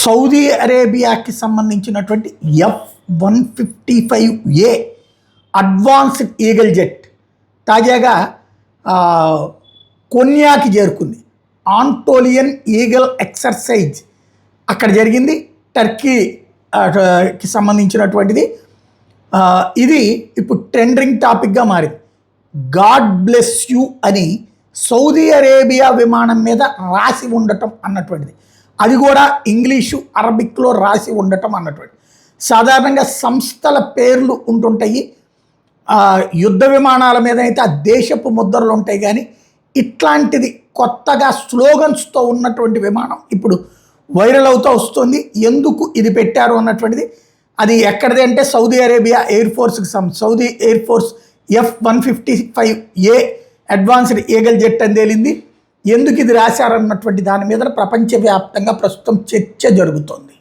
Saudi అరేబియాకి సంబంధించినటువంటి F-155A advanced eagle jet తాజాగా కొన్యాకి చేరుకుంది. ఆంటోలియన్ ఈగల్ ఎక్సర్సైజ్ అక్కడ జరిగింది. టర్కీకి సంబంధించినటువంటిది. ఇది ఇప్పుడు ట్రెండింగ్ టాపిక్గా మారింది. గాడ్ బ్లెస్ యూ అని సౌదీ అరేబియా విమానం మీద రాసి ఉండటం అన్నటువంటిది, అది కూడా ఇంగ్లీషు అరబిక్లో రాసి ఉండటం అన్నటువంటి. సాధారణంగా సంస్థల పేర్లు ఉంటుంటాయి, యుద్ధ విమానాల మీద అయితే ఆ దేశపు ముద్రలు ఉంటాయి. కానీ ఇట్లాంటిది కొత్తగా స్లోగన్స్తో ఉన్నటువంటి విమానం ఇప్పుడు వైరల్ అవుతూ వస్తుంది. ఎందుకు ఇది పెట్టారు అన్నటువంటిది, అది ఎక్కడిది అంటే సౌదీ అరేబియా ఎయిర్ ఫోర్స్కి Saudi air force F-155A advanced eagle jet అని తేలింది. ఎందుకు ఇది రాశారన్నటువంటి దాని మీద ప్రపంచవ్యాప్తంగా ప్రస్తుతం చర్చ జరుగుతోంది.